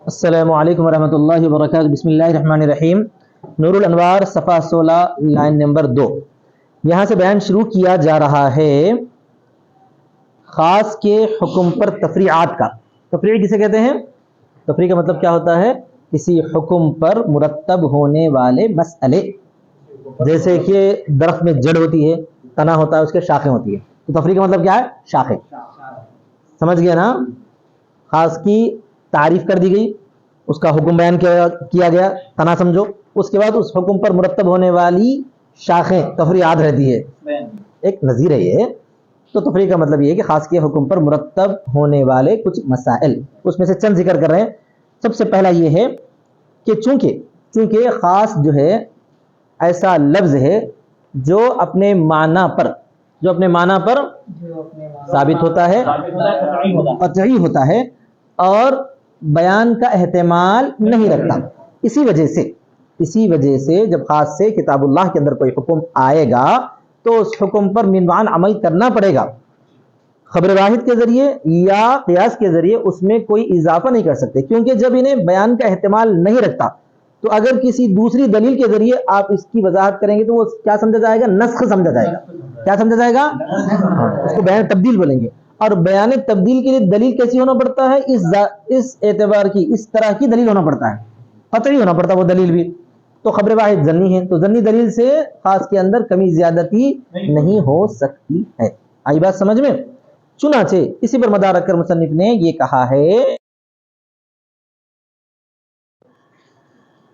السلام علیکم ورحمۃ اللہ وبرکاتہ۔ بسم اللہ الرحمن الرحیم۔ نور الانوار صفحہ 16 لائن نمبر 2، یہاں سے بیان شروع کیا جا رہا ہے خاص کے حکم پر تفریعات کا۔ تفریع کسے کہتے ہیں؟ تفریع کا مطلب کیا ہوتا ہے؟ کسی حکم پر مرتب ہونے والے مسئلے، جیسے کہ درخت میں جڑ ہوتی ہے، تنا ہوتا ہے، اس کے شاخیں ہوتی ہے، تو تفریع کا مطلب کیا ہے؟ شاخیں۔ سمجھ گیا نا؟ خاص کی تعریف کر دی گئی، اس کا حکم بیان کیا گیا، تنا سمجھو، اس کے بعد اس حکم پر مرتب ہونے والی شاخیں تفریعات رہتی ہے، ایک نظیر ہے یہ۔ تو تفریع کا مطلب یہ ہے کہ خاص کے حکم پر مرتب ہونے والے کچھ مسائل، اس میں سے چند ذکر کر رہے ہیں۔ سب سے پہلا یہ ہے کہ چونکہ خاص جو ہے ایسا لفظ ہے جو اپنے معنی پر ثابت ہوتا ہے، قطعی ہوتا ہے اور بیان کا احتمال نہیں رکھتا۔ اسی وجہ سے جب خاص سے کتاب اللہ کے اندر کوئی حکم آئے گا تو اس حکم پر منوعاً عمل کرنا پڑے گا۔ خبر واحد کے ذریعے یا قیاس کے ذریعے اس میں کوئی اضافہ نہیں کر سکتے، کیونکہ جب انہیں بیان کا احتمال نہیں رکھتا تو اگر کسی دوسری دلیل کے ذریعے آپ اس کی وضاحت کریں گے تو وہ کیا سمجھا جائے گا؟ نسخ سمجھا جائے گا۔ کیا سمجھا جائے گا؟ اس کو بیان تبدیل بولیں گے۔ اور بیان تبدیل کے لیے دلیل کیسی ہونا پڑتا ہے؟ اس اعتبار کی، اس طرح کی دلیل ہونا پڑتا ہے، قطعی ہونا پڑتا ہے وہ دلیل بھی۔ تو خبر واحد ظنی ہے، تو ظنی دلیل سے خاص کے اندر کمی زیادتی نہیں ہو سکتی ہے۔ آئی بات سمجھ میں؟ چنانچہ اسی پر مدار رکھ کر مصنف نے یہ کہا ہے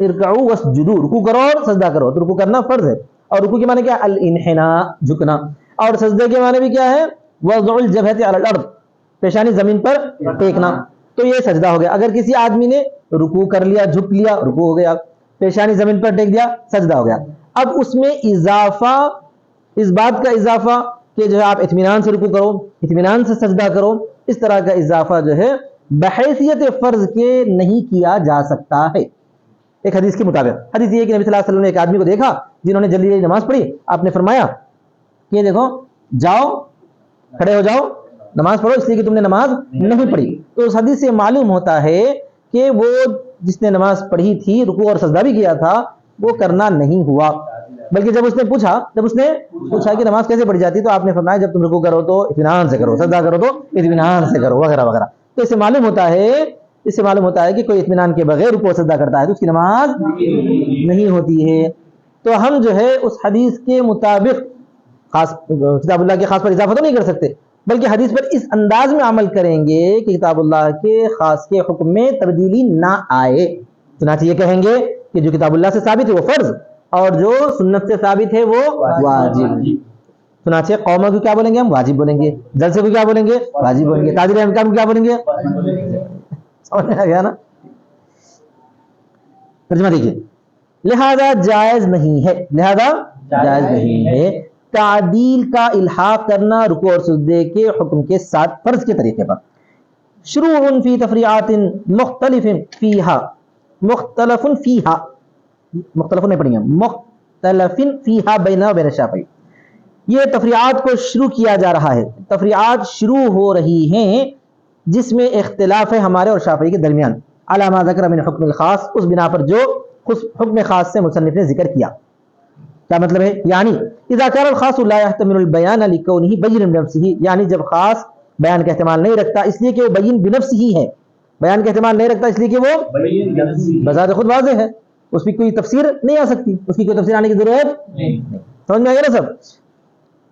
ارکعوا واسجدوا، رکوع کرو اور سجدہ کرو۔ تو رکوع کرنا فرض ہے، اور رکوع کے معنی کیا ہے؟ الانحناء، جھکنا، اور سجدے کے معنی بھی کیا ہے؟ وضع الجبہۃ علی الارض، پیشانی زمین پر ٹیکنا۔ تو یہ سجدہ ہو گیا۔ اگر کسی آدمی نے رکوع کر لیا، جھک لیا، رکوع ہو گیا، پیشانی زمین پر ٹیک دیا، سجدہ ہو گیا۔ اب اس میں اضافہ، اس بات کا اضافہ کہ جو ہے آپ اطمینان سے رکوع کرو، اطمینان سے سجدہ کرو، اس طرح کا اضافہ جو ہے بحیثیت فرض کے نہیں کیا جا سکتا ہے۔ ایک حدیث کے مطابق، حدیث یہ ہے کہ نبی صلی اللہ علیہ وسلم نے ایک آدمی کو دیکھا جنہوں نے جلدی نماز پڑھی۔ آپ نے فرمایا کہ دیکھو، جاؤ، کھڑے ہو جاؤ، نماز پڑھو، اس لیے کہ تم نے نماز نہیں پڑھی۔ تو اس حدیث سے معلوم ہوتا ہے کہ وہ جس نے نماز پڑھی تھی، رکوع اور سجدہ بھی کیا تھا، وہ کرنا نہیں ہوا، بلکہ جب اس نے پوچھا کہ نماز کیسے پڑھی جاتی، تو آپ نے فرمایا جب تم رکوع کرو تو اطمینان سے کرو، سجدہ کرو تو اطمینان سے کرو، وغیرہ وغیرہ۔ تو اس سے معلوم ہوتا ہے کہ کوئی اطمینان کے بغیر رکوع سجدہ کرتا ہے تو اس کی نماز نہیں ہوتی ہے۔ تو ہم جو ہے اس حدیث کے مطابق خاص کتاب اللہ کے خاص پر اضافہ تو نہیں کر سکتے، بلکہ حدیث پر اس انداز میں عمل کریں گے کہ کتاب اللہ کے خاص کے حکم میں تبدیلی نہ آئے۔ چنانچہ یہ کہیں گے کہ جو کتاب اللہ سے ثابت ہے وہ فرض، اور جو سنت سے ثابت ہے وہ واجب۔ چنانچہ قومہ کو کیا بولیں گے؟ ہم واجب بولیں گے۔ جلسے کو کیا بولیں گے؟ واجب بولیں گے۔ تعدیل احکام کو کیا بولیں گے؟ سمجھ آ گیا نا؟ ترجمہ دیکھیے، لہذا جائز نہیں ہے تعدیل کا الحاق کرنا رکوع اور سجدے کے حکم کے ساتھ فرض کے طریقے پر۔ شروع فی تفریعات مختلف فیہا بین الشافعی، یہ تفریعات کو شروع کیا جا رہا ہے، تفریعات شروع ہو رہی ہیں جس میں اختلاف ہے ہمارے اور شافعی کے درمیان، علی ما ذکر من حکم الخاص، اس بنا پر جو حکم خاص سے مصنف نے ذکر کیا۔ کیا مطلب ہے؟ یعنی اذا کان الخاص لا يحتمل البیان لکونہ بین بنفسہ، یعنی جب خاص بیان کا احتمال نہیں رکھتا اس لیے کہ وہ بین بنفسہ ہی ہے، بیان کا احتمال نہیں رکھتا اس لیے کہ وہ بذات خود واضح ہے، اس کی کوئی تفسیر نہیں آ سکتی، اس کی کوئی تفسیر آنے کی ضرورت نہیں۔ سمجھ میں آ گیا نا سب؟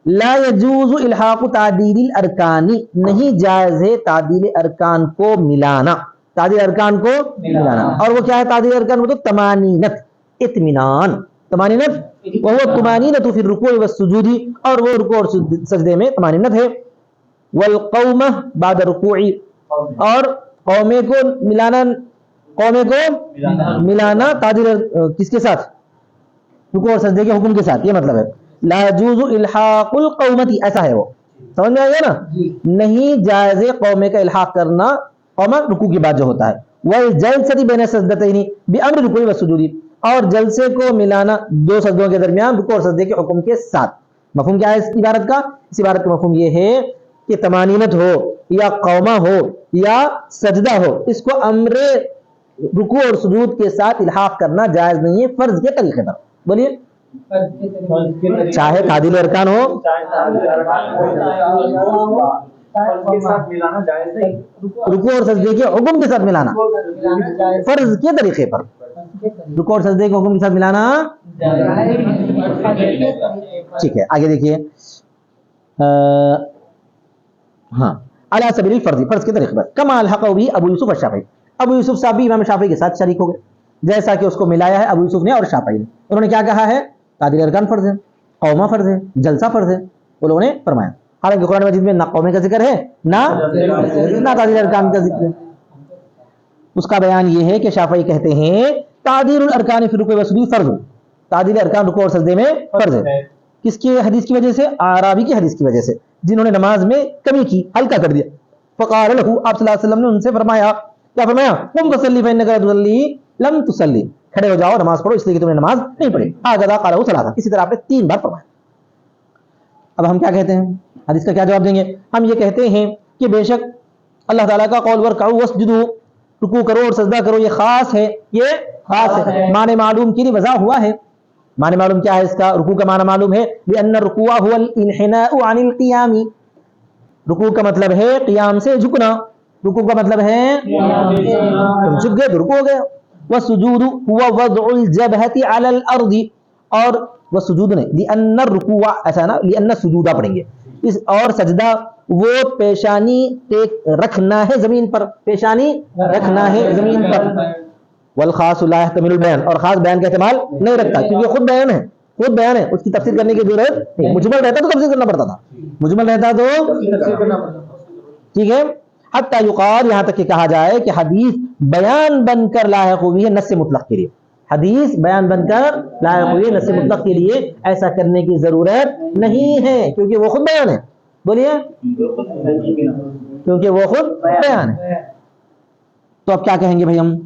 لا يجوز الحاق تعدیل الارکان، نہیں جائز ہے تعدیل ارکان کو ملانا، تعدیل ارکان کو ملانا۔ اور وہ کیا ہے تعدیل ارکان؟ وہ تو طمانینت، اطمینان، طمانینت، وہو الطمانینۃ فی الرکوع والسجود، اور وہ رکوع اور سجدے میں طمانینت ہے۔ والقومہ بعد الرکوع، اور قومے کو ملانا تعدیل کس کے ساتھ؟ رکوع اور سجدے کے حکم کے ساتھ، یہ مطلب ہے لا يجوز الحاق القومۃ، ایسا ہے وہ، سمجھ میں آ گیا نا؟ نہیں جائز قومے کا الحاق کرنا، قومہ رکوع کی بات جو ہوتا ہے، والجلسۃ بین السجدتین بامر الرکوع والسجود، اور جلسے کو ملانا دو سجدوں کے درمیان رکوع اور سجدے کے حکم کے ساتھ۔ مفہوم کیا ہے اس عبارت کا؟ اس عبارت کا مفہوم یہ ہے کہ طمانینت ہو یا قومہ ہو یا سجدہ ہو، اس کو امر رکوع اور سجود کے ساتھ الحاق کرنا جائز نہیں ہے فرض کے طریقے پر. بولیے. چاہے تعدیل ارکان ہو, رکوع اور سجدے کے حکم کے ساتھ ملانا فرض کے طریقے پر, رکوع اور سجدے کے حکم کے ساتھ ملانا. ٹھیک ہے, آگے دیکھیے. ہاں, علی سبیل الفرض, فرض کے طریقے پر. کما الحقہ بھی ابو یوسف الشافعی, ابو یوسف صاحب بھی امام شافعی کے ساتھ شریک ہو گئے, جیسا کہ اس کو ملایا ہے ابو یوسف نے اور شافعی نے. انہوں نے کیا کہا ہے؟ تعدیل ارکان فرض ہے, قومہ فرض ہے, جلسہ فرض ہے, وہ لوگوں نے فرمایا. حالانکہ قرآن مجید میں نہ قومے کا ذکر ہے نہ تعدیل ارکان کا ذکر ہے. اس کا بیان یہ ہے کہ شافعی کہتے ہیں تعدیل الارکان فی الرکوع والسجود فرض, تعدیل ارکان رکوع اور سجدے میں فرض ہے. کس کی حدیث کی وجہ سے؟ اعرابی کی حدیث کی وجہ سے, جنہوں نے نماز میں کمی کی, ہلکا کر دیا. فقال له, آپ صلی اللہ علیہ وسلم نے ان سے فرمایا, کیا فرمایا؟ قم فصلی فانک لا تصلی لم تصلی, کھڑے ہو جاؤ نماز پڑھو اس لیے کہ تم نے نماز نہیں پڑھی. هكذا قاله ثلاثه, اسی طرح آپ نے 3 بار فرمایا. اب ہم کیا کہتے ہیں, حدیث کا کیا جواب دیں گے؟ ہم یہ کہتے ہیں کہ بے شک اللہ تعالیٰ کا قول ورکعوا واسجدوا, رکوع کرو اور سجدہ کرو, یہ خاص ہے, یہ خاص ہے. معنی معلوم کی نہیں وضاح ہوا ہے. معنی معلوم کیا ہے اس کا؟ رکوع کا معنی معلوم ہے, لأن الرکوع هو الانحناء عن القیام, رکوع کا مطلب ہے قیام سے جھکنا, رکوع کا مطلب ہے تم جھک گئے تو رکوع ہو گیا. والسجود هو وضع الجبهة على الارض, اور والسجود نہیں, لأن الرکوع ایسا نا, لأن السجود پڑھیں گے اس, اور سجدہ وہ پیشانی رکھنا ہے زمین پر, پیشانی رکھنا ہے زمین پر. والخاص لا يحتمل البيان, اور خاص بیان کا احتمال نہیں رکھتا, کیونکہ خود بیان ہے, خود بیان ہے, اس کی تفسیر کرنے کی ضرورت نہیں. مجمل رہتا تو تفسیر کرنا پڑتا تھا, مجمل رہتا تو ٹھیک ہے. حتی یقال, یہاں تک کہ کہا جائے کہ حدیث بیان بن کر لاحق ہوئی ہے نص مطلق کے لیے, حدیث بیان بن کر لاحق ہوئی ہے نص مطلق کے لیے, ایسا کرنے کی ضرورت نہیں ہے کیونکہ وہ خود بیان ہے. بولیے, کیونکہ وہ خود بیان ہے. تو اب کیا کہیں گے بھائی ہم؟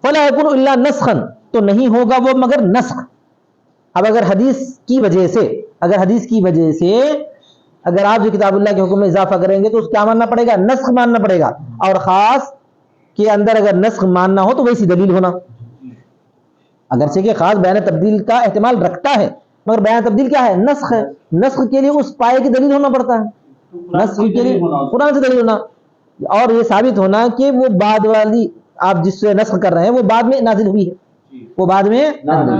فلا يكون الا نسخا, تو نہیں ہوگا وہ مگر نسخ. اب اگر حدیث کی وجہ سے, اگر حدیث کی وجہ سے اگر آپ جو کتاب اللہ کے حکم میں اضافہ کریں گے تو اس کیا ماننا پڑے گا؟ نسخ ماننا پڑے گا. اور خاص کے اندر اگر نسخ ماننا ہو تو ویسی دلیل ہونا, اگرچہ کہ خاص بیان تبدیل کا احتمال رکھتا ہے, مگر بیان تبدیل کیا ہے؟ نسخ ہے. نسخ کے لیے اس پائے کی دلیل ہونا پڑتا ہے, نسخ کے لیے قرآن سے دلیل ہونا, اور یہ ثابت ہونا کہ وہ بعد والی آپ جس سے نسخ کر رہے ہیں وہ بعد میں نازل ہوئی ہے, وہ بعد میں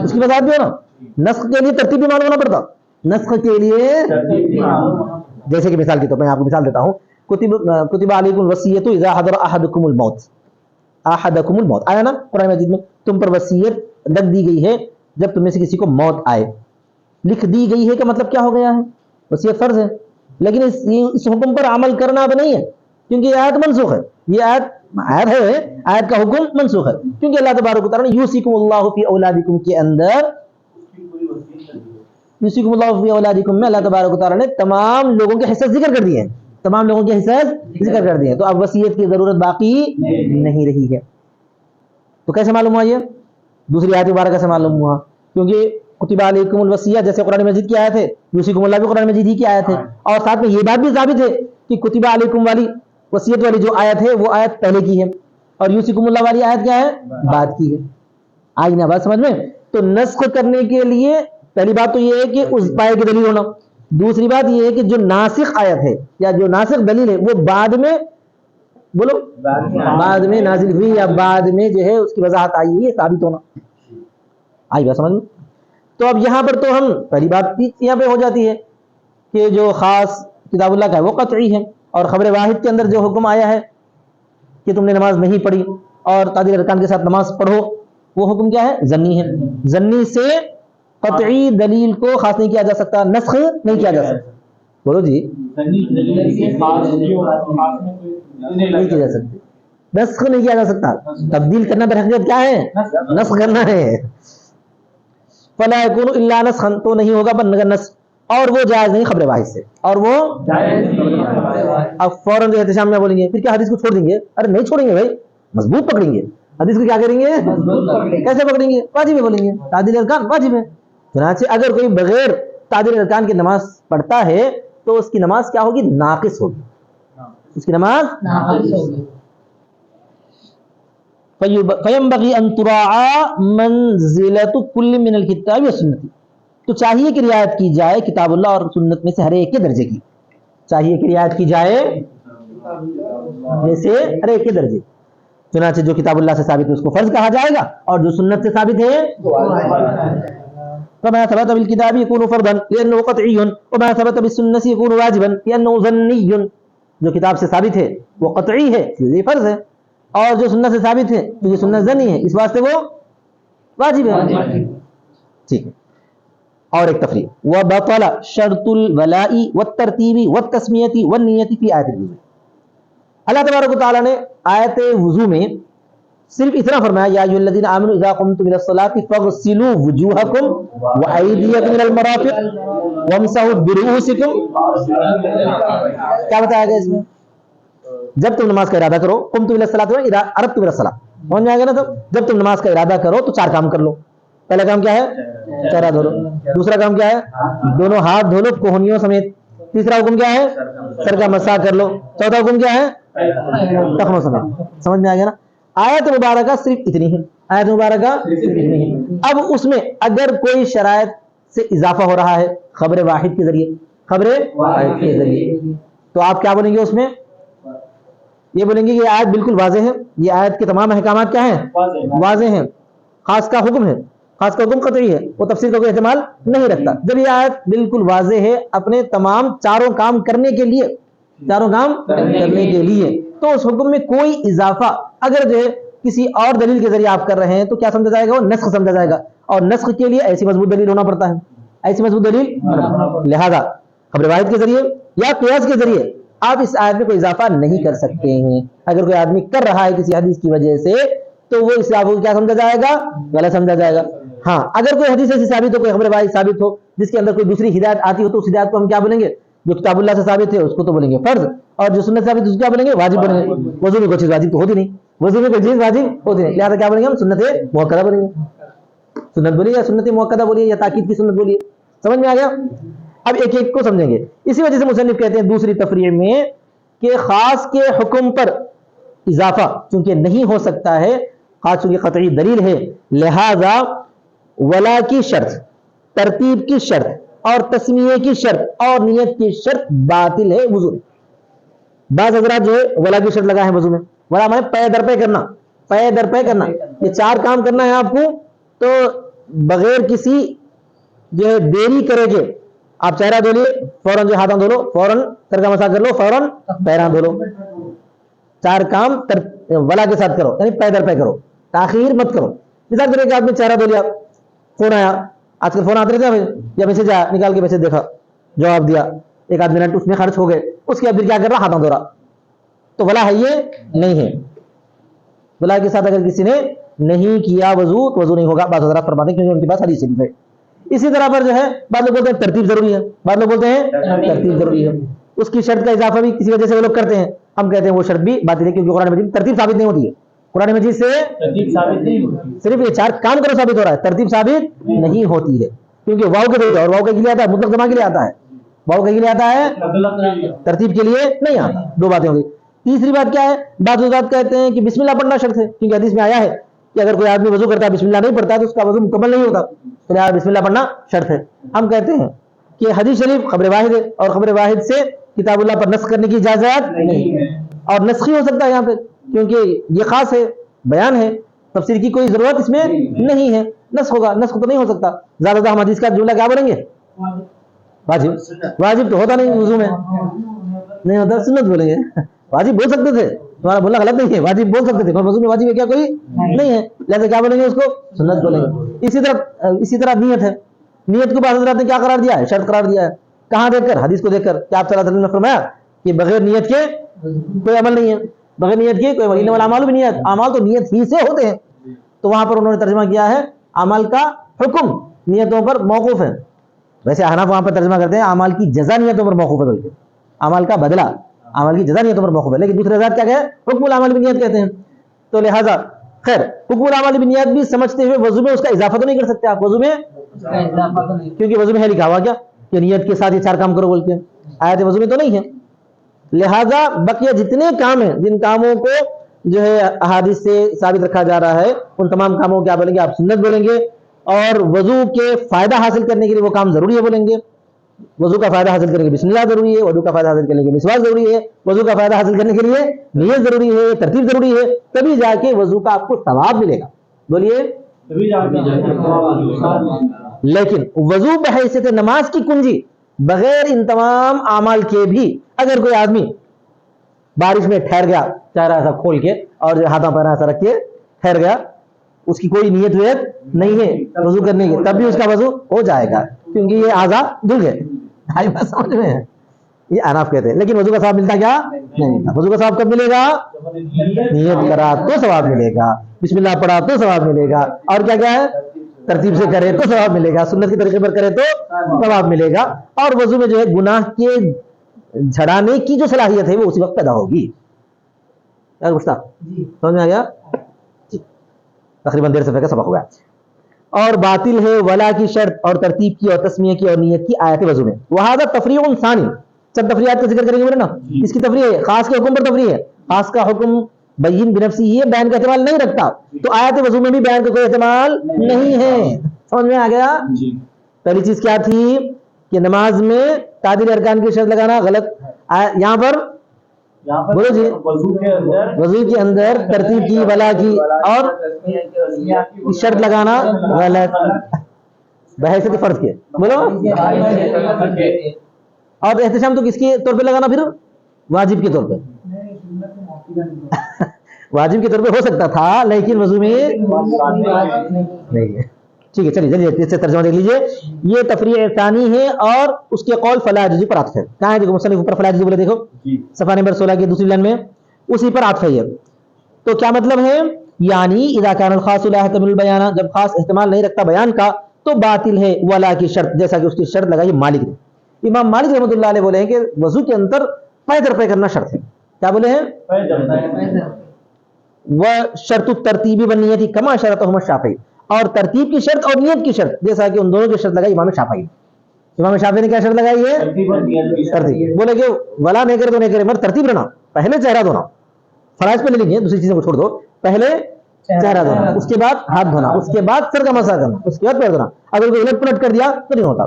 اس کی وضاحت بھی ہونا. نسخ کے لیے ترتیب بھی معلوم ہونا پڑتا, نسخ کے لیے جیسے کہ مثال کے طور پر میں آپ کو مثال دیتا ہوں, کتب علیکم الوصیۃ اذا حضر احدکم الموت, احدکم الموت آیا نا قرآن مجید میں, تم پر وصیت لکھ دی گئی ہے جب تم میں سے کسی کو موت آئے. لکھ دی گئی ہے کا مطلب کیا ہو گیا ہے؟ وصیت فرض ہے, لیکن اس حکم پر عمل کرنا اب نہیں ہے کیونکہ یہ آیت منسوخ ہے. یہ آیت ہے, آیت کا حکم منسوخ ہے, کیونکہ اللہ تبارک و تعالیٰ نے یوصیکم اللہ فی اولادکم کے اندر, یوصیکم اللہ فی اولادکم میں اللہ تبارک و تعالیٰ نے تمام لوگوں کے حصے ذکر کر دیے ہیں, تمام لوگوں کے حصے ذکر کر دیے ہیں, تو اب وصیت کی ضرورت باقی نہیں رہی ہے. تو کیسے معلوم ہوا؟ یہ دوسری آیت مبارکہ سے معلوم ہوا, کیونکہ کتب علیکم الوصیہ جیسے قرآن مجید کی آیت ہے, یوصیکم اللہ بھی قرآن مجید ہی کی آیت ہے, اور ساتھ میں یہ بات بھی ثابت ہے کہ کتب علیکم والی وصیت والی جو آیت ہے وہ آیت پہلے کی ہے, اور یوصیکم اللہ والی آیت کیا ہے؟ بعد کی ہے. آئی نا بات سمجھ میں؟ تو نسخ کرنے کے لیے پہلی بات تو یہ ہے کہ اس پائے کی دلیل ہونا, دوسری بات یہ ہے کہ جو ناسخ آیت ہے یا جو ناسخ دلیل ہے وہ بعد میں, بولو, بعد میں نازل ہوئی یا بعد میں جو ہے اس کی وضاحت آئی ہے, یہ ثابت ہونا. آئی بات سمجھ میں؟ تو اب یہاں پر تو ہم پہلی بات یہاں پہ ہو جاتی ہے کہ جو خاص کتاب اللہ کا ہے وہ قطعی ہے, اور خبر واحد کے اندر جو حکم آیا ہے کہ تم نے نماز نہیں پڑھی اور تعدیل ارکان کے ساتھ نماز پڑھو, وہ حکم کیا ہے؟ ضمنی ہے. ضمنی سے قطعی دلیل کو خاص نہیں کیا جا سکتا, نسخ نہیں کیا جا سکتا. بولو جی, نہیں کیا جا سکتی, نسخ نہیں کیا جا سکتا. تبدیل کرنا درحقیقت کیا ہے؟ نسخ کرنا ہے. فلا يكون الا نسخا, تو نہیں ہوگا مگر نسخ, اور وہ جائز نہیں خبر واحد سے, اور وہ اب فوراً جو احتشام میں بولیں گے پھر کیا حدیث کو چھوڑ دیں گے؟ ارے نہیں چھوڑیں گے بھائی, مضبوط پکڑیں گے حدیث کو. کیا کریں گے؟ کیسے پکڑیں گے؟ واجب ہے بولیں گے, تعدیل ارکان واجب ہے. چنانچہ اگر کوئی بغیر تعدیل ارکان کی نماز پڑھتا ہے تو اس کی نماز کیا ہوگی؟ ناقص ہوگی, اس کی نماز ناقص ہوگی. فَيَنْبَغِي أَن تُرَاعَى مَنْزِلَةُ كُلِّ مِنَ الْكِتَابِ وَالسُّنَّةِ، تو چاہیے کہ رعایت کی جائے کتاب اللہ اور سنت میں سے ہر ایک کے درجے کی، چاہیے کہ رعایت کی جائے جیسے ہر ایک کے درجے. چنانچہ جو کتاب اللہ سے ثابت ہے اس کو فرض کہا جائے گا، اور جو سنت سے ثابت ہے فما ثبت بالکتاب يكون فرضا لانه قطعي وما ثبت بالسنه يكون واجبا لانه ظني، جو کتاب سے ثابت ہے وہ قطعی ہے یہ فرض ہے، اور جو سنت سے ثابت ہے تو یہ سنت ظنی ہے اس واسطے وہ واجب ہے. ٹھیک ہے. اور ایک تفریق، وبطل شرط الولاء والترتیب والتسمیۃ والنیۃ فی آیت الوضوء. اللہ تبارک و تعالیٰ نے آیت وضو میں صرف اتنا فرمایا یا ایھا الذین آمنوا اذا قمتم الى الصلاۃ فاغسلوا وجوہکم وایدیکم الى المرافق وامسحوا برؤوسکم. کیا بتایا گیا اس میں؟ جب تم نماز کا ارادہ کرو، قمتم الى الصلاۃ اذا اردتم الى الصلاۃ، سمجھ میں آ گیا نا؟ تو جب تم نماز کا ارادہ کرو تو 4 کام کر لو. پہلا کام کیا ہے؟ چہرہ دھو لو. دوسرا کام کیا ہے؟ دونوں ہاتھ دھو لو کوہنیوں سمیت. تیسرا حکم کیا ہے؟ سر کا مسح کر لو. چوتھا حکم کیا ہے؟ ٹخنوں سمیت. سمجھ میں آ گیا نا؟ آیت مبارکہ صرف اتنی ہے، آیت مبارکہ صرف اتنی ہے. اب اس میں اگر کوئی شرائط سے اضافہ ہو رہا ہے خبر واحد کے ذریعے، خبر واحد کے ذریعے، تو آپ کیا بولیں گے اس میں؟ یہ بولیں گے کہ یہ آیت بالکل واضح ہے، یہ آیت کے تمام احکامات کیا ہیں؟ واضح ہیں. خاص کا حکم ہے، خاص کا حکم قطعی ہے، وہ تفسیر کا کوئی احتمال نہیں رکھتا. جب یہ آیت بالکل واضح ہے اپنے تمام چاروں کام کرنے کے لیے، چاروں کام کرنے کے لیے، تو اس حکم میں کوئی اضافہ اگر جو ہے کسی اور دلیل کے ذریعے آپ کر رہے ہیں تو کیا سمجھا جائے گا؟ وہ نسخ سمجھا جائے گا. اور نسخ کے لیے ایسی مضبوط دلیل ہونا پڑتا ہے، ایسی مضبوط دلیل. لہذا خبر واحد کے ذریعے یا قیاس کے ذریعے آپ اس آیت میں کوئی اضافہ نہیں کر سکتے ہیں. اگر کوئی آدمی کر رہا ہے کسی حدیث کی وجہ سے تو وہ اس کو کیا سمجھا جائے گا؟ غلط سمجھا جائے گا. ہاں اگر کوئی حدیث سے ثابت ہو، کوئی خبر واحد ثابت ہو جس کے اندر کوئی دوسری ہدایت آتی ہو تو اس ہدایت کو ہم کیا بولیں گے؟ جو کتاب اللہ سے ثابت ہے اس کو تو بولیں گے فرض، اور جو سنت ثابت ہے اس کو کیا بولیں گے؟ واجب بولیں گے. وضو میں کوئی چیز واجب تو ہوتی نہیں، وضو میں کوئی چیز واجب ہوتی نہیں، لہٰذا کیا بولیں گے ہم؟ سنت مؤکدہ بولیں گے. سنت بولیے یا سنت مؤکدہ بولیے یا تاکید کی سنت بولیے. سمجھ میں آ گیا؟ اب ایک ایک کو سمجھیں گے. اسی وجہ سے مصنف کہتے ہیں دوسری تفریع میں کہ خاص کے حکم پر اضافہ چونکہ نہیں ہو سکتا ہے، خاص چونکہ قطعی دلیل ہے، لہذا ولا کی شرط، ترتیب کی شرط اور تسمیہ کی شرط اور نیت کی شرط باطل ہے وضو میں. بعض حضرات جو ہے ولا کی شرط لگا ہے وضو میں، ولا میں پے در پے کرنا، پے در پے کرنا، یہ 4 کام کرنا ہے آپ کو، تو بغیر کسی جو ہے دیری کرے گے آپ چہرہ دھو لیے، فوراً جو ہاتھوں دھو لو، فوراً سر کا مسح کر لو، فوراً پیراں دھو لو. 4 کام ولا کے ساتھ کرو، یعنی پے در پے کرو، تاخیر مت کرو. مثال کرے کہ آپ نے چہرہ دھو لیا، فون آیا، آج کل فون آتے رہتے ہیں، یا میسج آیا، نکال کے میسج دیکھا، جواب دیا، 1 آدھ منٹ اس میں خرچ ہو گئے، اس کے بعد پھر کیا کر رہا؟ ہاتھوں دھو رہا. تو ولا ہے یہ نہیں ہے. ولا کے ساتھ اگر کسی نے نہیں کیا وضو تو وضو نہیں ہوگا. بعض حضرات فرماتے ہیں کیونکہ ان کے پاس حدیث شریف ہے. اسی طرح پر جو ہے بعض لوگ بولتے ہیں ترتیب ضروری ہے، بعض لوگ بولتے ہیں ترتیب ضروری ہے. اس کی شرط کا اضافہ بھی کسی وجہ سے وہ لوگ کرتے ہیں، ہم کہتے ہیں وہ شرط بھی باطل ہے کیونکہ قرآن مجید ترتیب ثابت نہیں ہوتی ہے. قرآن مجید سے صرف یہ 4 کام کرو ثابت ہو رہا ہے، ترتیب ثابت نہیں ہوتی ہے کیونکہ واو کے لیے اور واو کے لیے آتا ہے، مطلق جمع کے لیے آتا ہے، واو کے لیے آتا ہے، ترتیب کے لیے نہیں آتا. 2 باتیں ہو گئی. تیسری بات کیا ہے؟ بعض حضرات کہتے ہیں کہ بسم اللہ پڑھنا شرط ہے کیونکہ حدیث میں آیا ہے کہ اگر کوئی آدمی وضو کرتا ہے بسم اللہ نہیں پڑھتا ہے تو اس کا وضو مکمل نہیں ہوتا، تو لہٰذا بسم اللہ پڑھنا شرط ہے. ہم کہتے ہیں کہ حدیث شریف خبر واحد ہے اور خبر واحد سے کتاب اللہ پر نسخ کرنے کی اجازت نہیں ہے، اور نسخ ہی ہو سکتا ہے یہاں پہ کیونکہ یہ خاص ہے، بیان ہے، تفسیر کی کوئی ضرورت اس میں نہیں ہے. نسخ ہوگا، نسخ تو نہیں ہو سکتا. زیادہ ہم حدیث کا جملہ کیا بولیں گے؟ واجب. واجب تو ہوتا نہیں وضو میں، نہیں ہوتا، سنت بولیں گے. واجب بول سکتے تھے، تمہارا بولنا غلط نہیں ہے، واجب بول سکتے تھے، وضو میں واجب ہے کیا کوئی نہیں ہے، لہٰذا کیا بولیں گے اس کو؟ سنت بولیں گے. اسی طرح نیت ہے. نیت کو بعض حضرات نے کیا قرار دیا ہے؟ شرط قرار دیا ہے. کہاں دیکھ کر؟ حدیث کو دیکھ کر کہ آپ صلی اللہ علیہ وسلم نے فرمایا کہ بغیر نیت کے کوئی عمل نہیں ہے، بغیر نیت کے کوئی عمل. انما الاعمال بالنیات، اعمال تو نیت ہی سے ہوتے ہیں. تو وہاں پر انہوں نے ترجمہ کیا ہے عمل کا حکم نیتوں پر موقوف ہے. ویسے احناف وہاں پر ترجمہ کرتے ہیں اعمال کی جزا نیتوں پر موقوف ہے، بلکہ عمل کا بدلہ عمل کی جزا نیتوں پر موقوف ہے. لیکن دوسرے حضرات کیا کہے؟ حکم العمل بالنیات کہتے ہیں. تو لہٰذا خیر حکم العمل بالنیات بھی سمجھتے ہوئے وضو میں اس کا اضافہ تو نہیں کر سکتے آپ، وضو میں کیونکہ وضو میں ہے لکھا ہوا کیا کہ نیت کے ساتھ یہ 4 کام کرو بول کے، آیت وضو میں تو نہیں ہے. لہٰذا بقیہ جتنے کام ہیں جن کاموں کو جو ہے احادیث سے ثابت رکھا جا رہا ہے ان تمام کاموں کو کیا بولیں گے آپ سنت بولیں گے. اور وضو کے فائدہ حاصل کرنے کے لیے وہ کام ضروری ہے بولیں گے. وضو کا فائدہ حاصل کرنے کے لیے بسم اللہ ضروری ہے, وضو کا فائدہ حاصل کرنے کے لیے مسواک ضروری ہے, وضو کا فائدہ حاصل کرنے کے لیے نیت ضروری ہے, ترتیب ضروری ہے, تبھی جا کے وضو کا آپ کو ثواب ملے گا. بولیے. لیکن وضو بحیثیت نماز کی کنجی بغیر ان تمام اعمال کے بھی اگر کوئی آدمی بارش میں ٹھہر گیا چہرہ ایسا کھول کے اور ہاتھوں پیروں ایسا رکھ کے ٹھہر گیا, اس کی کوئی نیت ویت نہیں ہے وضو کرنے کی, تب بھی اس کا وضو ہو جائے گا کیونکہ یہ اعضاء دھل گئے. بھائی بات سمجھ میں ہے, یہ اناف کہتے ہیں. لیکن وضو کا ثواب ملتا کیا نہیں ملتا. وضو کا ثواب کب ملے گا؟ نیت کرا تو ثواب ملے گا, بسم اللہ پڑھا تو ثواب ملے گا, اور کیا کیا ہے ترتیب سے کرے تو ثواب ملے گا, سنت کے طریقے پر کرے تو ثواب ملے گا. اور وضو میں جو ہے گناہ کے جھڑانے کی جو صلاحیت ہے وہ اسی وقت پیدا ہوگی. سمجھ میں آ گیا؟ تقریباً 1.5 صفحے کا سبق ہوا. اور باطل ہے ولا کی شرط اور ترتیب کی اور تسمیہ کی اور نیت کی آیت وضو میں. وہذا تفریع ثانی, سب تفریحات کا ذکر کریں گے بولے نا, اس کی تفریح ہے, خاص کے حکم پر تفریح ہے. خاص کا حکم بین بنفسی ہی ہے, بیان کا احتمال نہیں رکھتا, تو آیت وضو میں بھی بیان کا کوئی احتمال نہیں ہے. سمجھ میں آ گیا؟ پہلی چیز کیا تھی کہ نماز میں تعدیل ارکان کی شرط لگانا غلط. یہاں پر بولو جی, وضو کے اندر ترتیب کی ولا کی اور شرط لگانا غلط بحیثیت فرض کے. بولو. اور احتشام تو کس کے طور پہ لگانا, پھر واجب کے طور پہ. واجب کے طور پہ ہو سکتا تھا لیکن وضو میں نہیں ہے. ٹھیک ہے, چلیے اس سے ترجمہ دیکھ لیجیے. یہ تفریع ثانی ہے اور اس کے قول فلا یجوز پر عطف ہے. کہاں ہے؟ دیکھو مصنف اوپر فلا یجوز بولے, دیکھو صفحہ نمبر 16 کی دوسری لائن میں اسی پر عطف ہے. تو کیا مطلب ہے؟ یعنی اذا کان الخاص لا يحتمل البیان, جب خاص احتمال نہیں رکھتا بیان کا تو باطل ہے ولا کی شرط, جیسا کہ اس کی شرط لگائی مالک نے. امام مالک رحمۃ اللہ علیہ بولے ہیں کہ وضو کے اندر پے در پے کرنا شرط ہے. کیا بولے ہیں؟ وہ شرط الترتیبی والنیت کما شرطہما الشافعی, اور ترتیب کی شرط اور نیت کی شرط جیسا کہ ان دونوں کی شرط لگائی امام شافعی. امام شافعی نے کیا شرط لگائی ہے؟ ترتیب. بولے کہ ولا نہیں کرے تو نہیں کرے مگر ترتیب رہنا, پہلے چہرہ دھونا, فرائض پہ لے لیجیے, دوسری چیزوں کو چھوڑ دو, پہلے چہرہ دھونا, اس کے بعد ہاتھ دھونا, اس کے بعد سر کا مسح کرنا, اس کے بعد پیر دھونا. اگر کوئی الٹ پلٹ کر دیا تو نہیں ہوتا.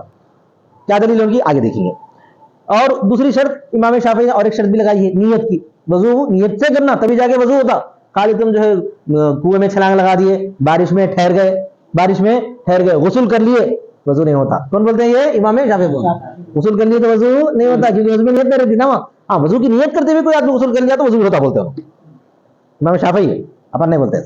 کیا دلیل ہوگی آگے دیکھیں گے. اور دوسری شرط امام شافعی نے اور ایک شرط بھی لگائی ہے نیت کی. وضو نیت سے کرنا تبھی جا کے وضو ہوتا. خالی تم جو ہے کنویں میں چھلانگ لگا دیے, بارش میں ٹھہر گئے, غسل کر لیے, وضو نہیں ہوتا. کون بولتے ہیں؟ یہ امام شافعی بولتے. غسل کر لیے تو وضو نہیں ہوتا کیونکہ وضو میں نیت نہیں رہتی نا. ہاں, وضو کی نیت کرتے ہوئے کوئی آدمی غسل کر لیا تو وضو ہوتا بولتے ہیں امام شافعی ہے, اپن نہیں بولتے.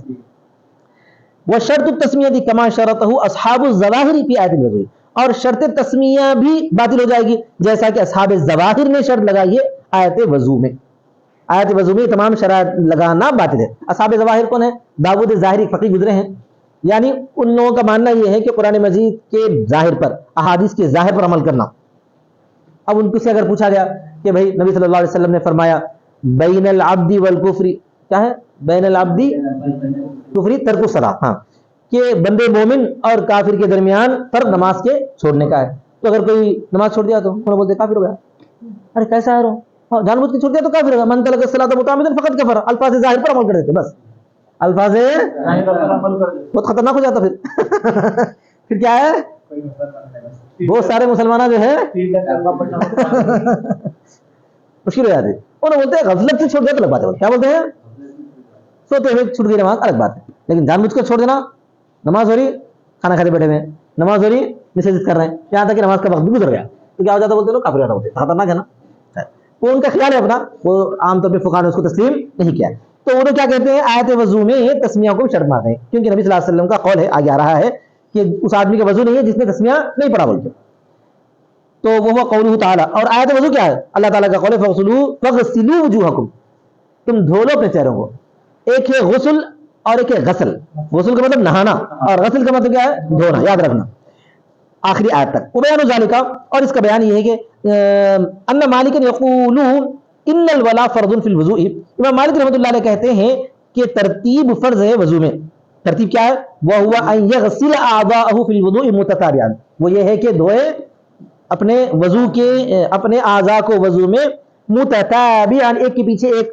وہ شرط التسمیہ کما شرطہ اصحاب الظواہر فی آیت الوضو, اور شرط تسمیہ بھی باطل ہو جائے گی جیسا کہ اصحاب الظواہر نے شرط لگائی ہے آیت وضو میں. آیت وضو میں تمام شرائط لگانا باطل ہے. اصحاب ظواہر کون ہے؟ داؤد ظاہری فقیہ گزرے ہیں. یعنی ان لوگوں کا ماننا یہ ہے کہ قرآن مجید کے ظاہر پر, احادیث کے ظاہر پر عمل کرنا. اب ان سے اگر پوچھا گیا کہ بھائی نبی صلی اللہ علیہ وسلم نے فرمایا بین العبد والکفر, کیا ہے بین العبد کفری ترک الصلاۃ, ہاں, کہ بندے مومن اور کافر کے درمیان فرق نماز کے چھوڑنے کا ہے. تو اگر کوئی نماز چھوڑ دیا تو انہوں بولتے کافر ہو گیا. ارے کیسا ہے, جان بوجھ کے چھوڑ دیا تو کافر ہوگا. من ترک الصلاۃ متعمدا فقد کفر. الفاظ ظاہر پر عمل کر دیتے, بس الفاظ بہت خطرناک ہو جاتا. پھر کیا ہے, بہت سارے مسلمان جو ہے مشکل ہو جاتی. انہوں بولتے ہیں غفلت سے چھوڑ دیا تو الگ بات ہے. کیا بولتے ہیں؟ سوتے ہوئے چھوٹ گئی نماز, الگ بات ہے. لیکن جان بوجھ کر چھوڑ دینا, نماز ہو رہی, کھانا کھاتے بیٹھے ہوئے, نماز ہو رہی, میسج کر رہے ہیں, یہاں تک کہ نماز کا وقت بھی گزر گیا, تو کیا ہو جاتا بولتے ہیں کافر ہو جاتا. بولتے خطرناک ہے نا. وہ ان کا خیال ہے اپنا, وہ عام طور پہ فقہاء نے اس کو تسلیم نہیں کیا. تو وہ کیا کہتے ہیں, آیت وضو میں تسمیہ کو شرط مانتے ہیں کیونکہ نبی صلی اللہ علیہ وسلم کا قول ہے, آگے آ رہا ہے کہ اس آدمی کا وضو نہیں ہے جس نے تسمیہ نہیں پڑھا بول کے. تو وہ قولہ تعالی, اور آیت وضو کیا ہے؟ اللہ تعالیٰ کا قول ہے فاغسلوا وجوہکم, تم دھو لو اپنے چہروں کو. ایک ہے غسل اور ایک ہے غسل. غسل کا مطلب نہانا اور غسل کا مطلب کیا ہے؟ دھونا, یاد رکھنا. آخری آیت تک بیان ذالک, اور اس کا بیان یہ ہے کہ ان مالک یقول ان الولا فرض فی الوضوء. امام مالک رحمۃ اللہ علیہ کہتے ہیں کہ ترتیب فرض ہے وضو میں. ترتیب کیا ہے؟ وہو ان یغسل اعضاءه فی الوضوء متتابعا, وہ یہ ہے کہ دھوئے اپنے وضو کے اپنے اعضاء کو وضو میں متتابعا, ایک کے پیچھے ایک